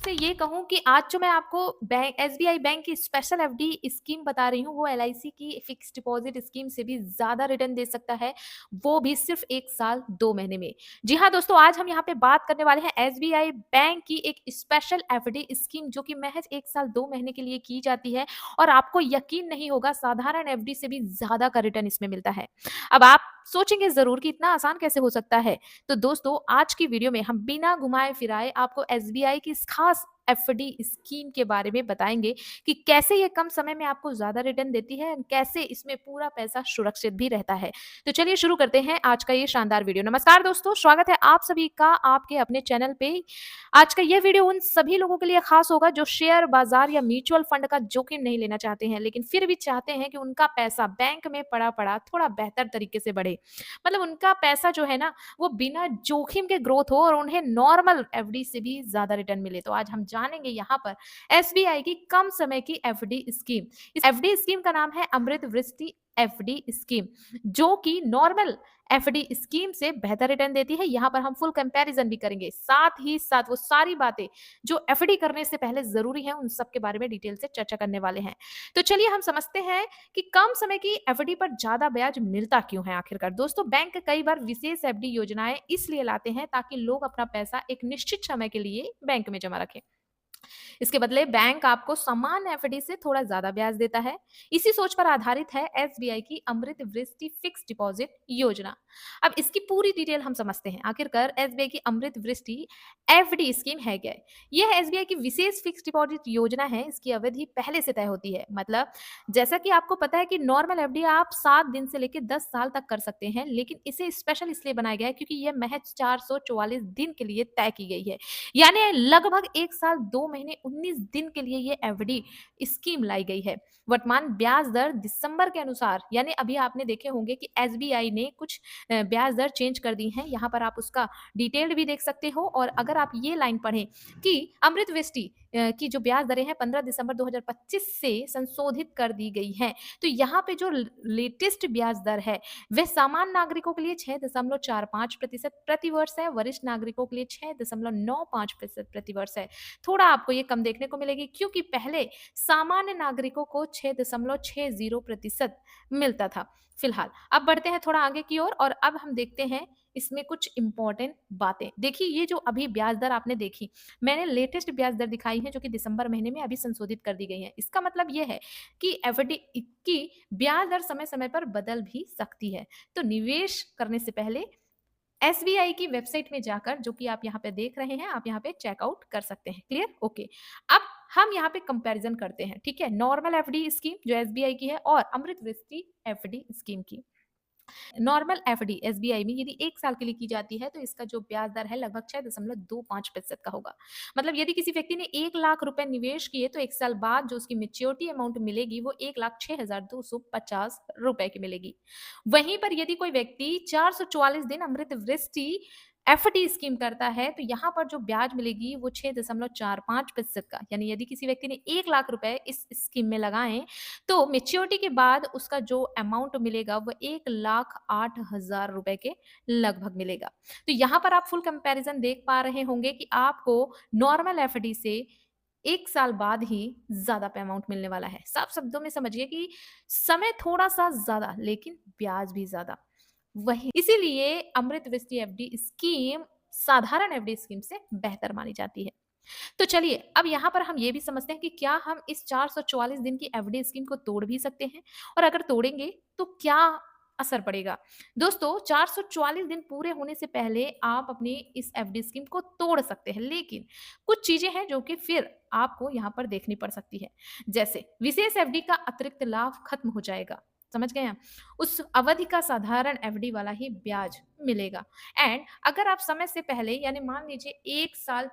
आपसे ये कहूँ कि आज जो मैं आपको बैंक एसबीआई बैंक की स्पेशल एफडी स्कीम बता रही हूँ, वो एलआईसी की फिक्स्ड डिपॉजिट स्कीम से भी ज़्यादा रिटर्न दे सकता है, वो भी सिर्फ़ 1 साल 2 महीने में। जी हाँ, दोस्तों आज हम यहाँ पे बात करने वाले हैं एसबीआई बैंक की एक स्पेशल एफडी स्कीम जो कि महज़ 1 साल 2 महीने के लिए की जाती है और आपको यकीन नहीं होगा साधारण एफडी से भी ज़्यादा का रिटर्न इसमें मिलता है। अब आप सोचेंगे ज़रूर कि इतना आसान कैसे हो सकता है? तो दोस्तों आज की वीडियो में हम बिना घुमाए फिराए आपको एसबीआई की इस खास एफडी स्कीम के बारे में बताएंगे कि कैसे ये कम समय में आपको ज्यादा रिटर्न देती है और कैसे इसमें पूरा पैसा सुरक्षित भी रहता है। तो चलिए शुरू करते हैं आज का ये शानदार वीडियो। नमस्कार दोस्तों, स्वागत है आप सभी का आपके अपने चैनल पे। आज का ये वीडियो उन सभी लोगों के लिए खास होगा जो शेयर बाजार या म्यूचुअल फंड का जोखिम नहीं लेना चाहते हैं, लेकिन फिर भी चाहते हैं कि उनका पैसा बैंक में पड़ा पड़ा थोड़ा बेहतर तरीके से बढ़े। मतलब उनका पैसा जो है ना, वो बिना जोखिम के ग्रोथ हो और उन्हें नॉर्मल एफडी से भी ज्यादा रिटर्न मिले। तो आज हम जानेंगे यहाँ पर एसबीआई की कम समय की एफडी स्कीम। इस एफडी स्कीम का नाम है अमृत वृष्टि एफडी स्कीम, जो कि नॉर्मल एफडी स्कीम से बेहतर रिटर्न देती है। यहाँ पर हम फुल कंपैरिजन भी करेंगे, साथ ही साथ वो सारी बातें जो एफडी करने से पहले जरूरी है उन सब के बारे में डिटेल से चर्चा करने वाले हैं। तो चलिए हम समझते हैं कि कम समय की एफडी पर ज्यादा ब्याज मिलता क्यों है आखिरकार। दोस्तों बैंक कई बार विशेष एफडी योजनाएं इसलिए लाते हैं ताकि लोग अपना पैसा एक निश्चित समय के लिए बैंक में जमा रखें। इसके बदले बैंक आपको समान एफडी से थोड़ा ज्यादा ब्याज देता है। इसी सोच पर आधारित है एसबीआई की अमृत वृष्टि फिक्स डिपॉजिट योजना। अब इसकी पूरी डिटेल हम समझते हैं। आखिरकार एसबीआई की अमृत वृष्टि एफडी स्कीम है क्या? यह एसबीआई की विशेष फिक्स डिपॉजिट योजना है। इसकी अवधि पहले से तय होती है। मतलब जैसा कि आपको पता है कि नॉर्मल एफडी आप 7 दिन से लेकर 10 साल तक कर सकते हैं, लेकिन इसे स्पेशल इसलिए बनाया गया है क्योंकि यह महज 444 दिन के लिए तय की गई है। यानी लगभग 1 साल 2 महीने 19 दिन के लिए ये एफडी स्कीम लाई गई है। वर्तमान ब्याज दर दिसंबर के अनुसार, यानी अभी आपने देखे होंगे कि एसबीआई ने कुछ ब्याज दर चेंज कर दी हैं। यहाँ पर आप उसका डिटेल्ड भी देख सकते हो। और अगर आप ये लाइन पढ़ें कि अमृत वृष्टि की जो ब्याज दरें हैं 15 दिसंबर 2025 से संशोधित कर दी गई हैं। तो यहाँ पे जो लेटेस्ट ब्याज दर है वह सामान्य नागरिकों के लिए 6.45% प्रति वर्ष है, वरिष्ठ नागरिकों के लिए 6.95% प्रति वर्ष है। थोड़ा आपको ये कम देखने को मिलेगी क्योंकि पहले सामान्य नागरिकों को 6.60% मिलता था। फिलहाल अब बढ़ते हैं थोड़ा आगे की ओर और अब हम देखते हैं इसमें कुछ इंपॉर्टेंट बातें। देखिए ये जो अभी ब्याज दर आपने देखी, मैंने लेटेस्ट ब्याज दर दिखाई है जो कि दिसंबर महीने में अभी संशोधित कर दी गई है। इसका मतलब ये है कि एफडी की ब्याज दर समय समय पर बदल भी सकती है। तो निवेश करने से पहले एसबीआई की वेबसाइट में जाकर, जो कि आप यहाँ पे देख रहे हैं, आप यहाँ पे चेकआउट कर सकते हैं। क्लियर? ओके। अब हम यहाँ पे कंपैरिजन करते हैं, ठीक है, नॉर्मल एफडी स्कीम जो एसबीआई की है और अमृत वृष्टि एफडी स्कीम की। नॉर्मल एफडी एसबीआई में यदि 1 साल के लिए की जाती है तो इसका जो ब्याज दर है लगभग 6.25% का होगा। मतलब यदि किसी व्यक्ति ने 1 लाख रुपए निवेश किए तो 1 साल बाद जो उसकी मैच्योरिटी अमाउंट मिलेगी वो 1,06,250 रुपए की मिलेगी। वहीं पर यदि कोई व्यक्ति 444 दिन अमृत वृष्टि एफडी स्कीम करता है तो यहाँ पर जो ब्याज मिलेगी वो 6.45% का। यानी यदि किसी व्यक्ति ने 1 लाख रुपए इस स्कीम में लगाए तो मेच्योरिटी के बाद उसका जो अमाउंट मिलेगा वो 1,08,000 रुपए के लगभग मिलेगा। तो यहाँ पर आप फुल कंपैरिजन देख पा रहे होंगे कि आपको नॉर्मल एफडी से 1 साल बाद ही ज्यादा पे अमाउंट मिलने वाला है। साफ शब्दों में समझिए कि समय थोड़ा सा ज्यादा लेकिन ब्याज भी ज्यादा। वही इसीलिए अमृत वृष्टि एफडी स्कीम साधारण एफडी स्कीम से बेहतर मानी जाती है। तो चलिए अब यहाँ पर हम ये भी समझते हैं कि क्या हम इस 444 दिन की एफडी स्कीम को तोड़ भी सकते हैं और अगर तोड़ेंगे तो क्या असर पड़ेगा। दोस्तों 444 दिन पूरे होने से पहले आप अपनी इस एफडी स्कीम को तोड़ सकते हैं, लेकिन कुछ चीजें हैं जो कि फिर आपको यहाँ पर देखनी पड़ सकती है। जैसे विशेष एफडी का अतिरिक्त लाभ खत्म हो जाएगा, समझ गए हैं? उस अवधि का साधारण एफडी वाला ही ब्याज मिलेगा। एंड अगर आप समय से पहले, यानी मान लीजिए 1 साल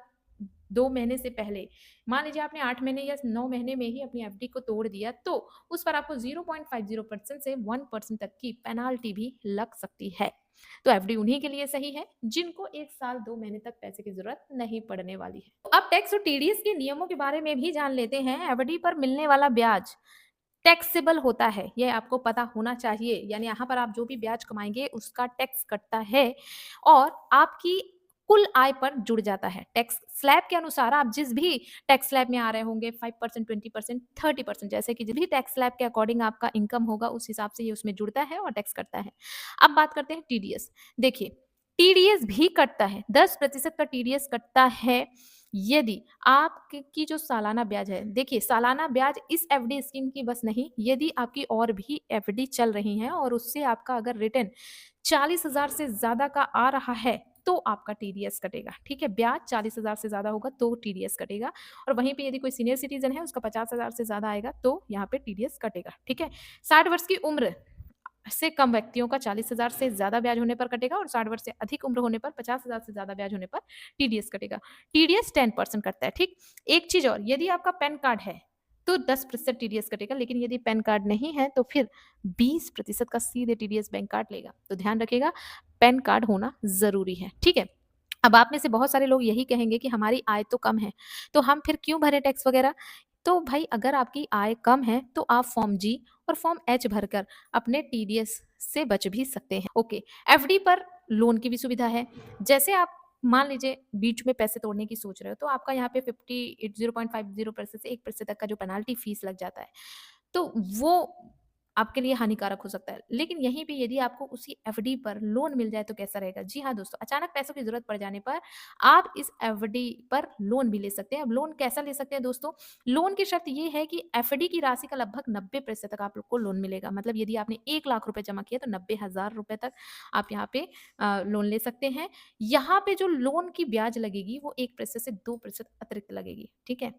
2 महीने से पहले, मान लीजिए आपने 8 महीने या 9 महीने में ही अपनी एफडी को तोड़ दिया तो उस पर आपको 0.50% से 1% तक की पेनाल्टी भी लग सकती है। तो एफडी उन्हीं के लिए सही है जिनको 1 साल 2 महीने तक पैसे की जरूरत नहीं पड़ने वाली है। तो अब टैक्स और टीडीएस के नियमों के बारे में भी जान लेते हैं। एफडी पर मिलने वाला ब्याज टैक्सेबल होता है, यह आपको पता होना चाहिए। यानी यहाँ पर आप जो भी ब्याज कमाएंगे उसका टैक्स कटता है और आपकी कुल आय पर जुड़ जाता है। टैक्स स्लैब के अनुसार आप जिस भी टैक्स स्लैब में आ रहे होंगे 5%, 20%, 30%, जैसे कि जिस भी टैक्स स्लैब के अकॉर्डिंग आपका इनकम होगा उस हिसाब से ये उसमें जुड़ता है और टैक्स करता है। अब बात करते हैं टीडीएस। देखिए, टीडीएस भी कटता है, 10% का टीडीएस कटता है यदि आपकी जो सालाना ब्याज है, देखिए सालाना ब्याज इस एफडी स्कीम की बस नहीं, यदि आपकी और भी एफडी चल रही हैं और उससे आपका अगर रिटर्न 40,000 से ज़्यादा का आ रहा है, तो आपका टीडीएस कटेगा, ठीक है? ब्याज 40,000 से ज़्यादा होगा तो टीडीएस कटेगा और वहीं पे यदि कोई सीनियर सिटीज़न है, उसका 50,000 से ज़्यादा आएगा तो यहाँ पे टीडीएस कटेगा, ठीक है? 60 वर्ष की उम्र से कम व्यक्तियों का 40,000 से ज़्यादा ब्याज होने पर कटेगा और 60 वर्ष से अधिक उम्र होने पर 50,000 से ज़्यादा ब्याज होने पर टीडीएस कटेगा। टीडीएस 10% कटता है, ठीक? एक चीज़ और, यदि आपका पैन कार्ड है, तो 10% टीडीएस कटेगा, लेकिन यदि पैन कार्ड नहीं है, तो फिर 20% का सीधे टीडीएस बैंक काट लेगा। तो ध्यान रखिएगा, पैन कार्ड होना ज़रूरी है, ठीक है? अब आप में से बहुत सारे लोग यही कहेंगे कि हमारी आय तो कम है, तो हम फिर क्यों भरें टैक्स वगैरह? तो भाई अगर आपकी आय कम है, तो आप फॉर्म जी और फॉर्म एच भरकर अपने टीडीएस से बच भी सकते हैं। ओके, एफडी पर लोन की भी सुविधा है। जैसे आप मान लीजिए बीच में पैसे तोड़ने की सोच रहे हो, तो आपका यहाँ पे 0.50% से 1% तक का जो पेनाल्टी फीस लग जाता है, तो वो आपके लिए हानिकारक हो सकता है। लेकिन यहीं पे यदि आपको उसी एफडी पर लोन मिल जाए तो कैसा रहेगा? जी हाँ दोस्तों, अचानक पैसों की ज़रूरत पड़ जाने पर आप इस एफडी पर लोन भी ले सकते हैं। अब लोन कैसा ले सकते हैं दोस्तों? लोन की शर्त ये है कि एफडी की राशि का लगभग 90% तक आप लोग को लोन मिलेगा। मतलब यदि आपने 1 लाख रुपए जमा किया तो 90,000 रुपए तक आप यहाँ पे लोन ले सकते हैं। यहाँ पे जो लोन की ब्याज लगेगी वो 1% से 2% अतिरिक्त लगेगी, ठीक है?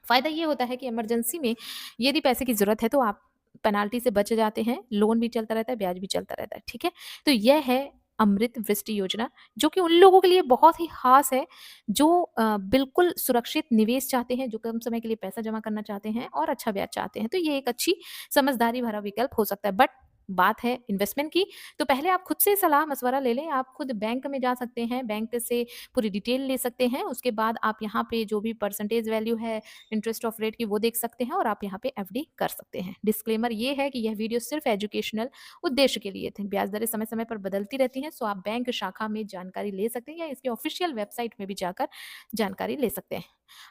फ़ायदा ये होता है कि इमरजेंसी में यदि पैसे की ज़रूरत है तो आप पेनाल्टी से बच जाते हैं, लोन भी चलता रहता है, ब्याज भी चलता रहता है, ठीक है? तो यह है अमृत वृष्टि योजना, जो कि उन लोगों के लिए बहुत ही ख़ास है, जो बिल्कुल सुरक्षित निवेश चाहते हैं, जो कम समय के लिए पैसा जमा करना चाहते हैं और अच्छा ब्याज चाहते हैं। तो ये एक अच्छी समझदारी भरा विकल्प हो सकता है। बट बात है इन्वेस्टमेंट की, तो पहले आप खुद से सलाह-मशवरा ले लें। आप खुद बैंक में जा सकते हैं, बैंक से पूरी डिटेल ले सकते हैं। उसके बाद आप यहाँ पे जो भी परसेंटेज वैल्यू है इंटरेस्ट ऑफ रेट की वो देख सकते हैं और आप यहाँ पे एफडी कर सकते हैं। डिस्क्लेमर ये है कि यह वीडियो सिर्फ एजुकेशनल उद्देश्य के लिए थे। ब्याज दरें समय-समय पर बदलती रहती हैं, सो आप बैंक शाखा में जानकारी ले सकते हैं या इसके ऑफिशियल वेबसाइट में भी जाकर जानकारी ले सकते हैं।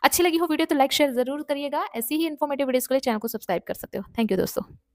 अच्छी लगी हो वीडियो तो लाइक शेयर ज़रूर करिएगा। ऐसी ही इन्फॉर्मेटिव वीडियोज़ के लिए चैनल को सब्सक्राइब कर सकते हो। थैंक यू दोस्तों।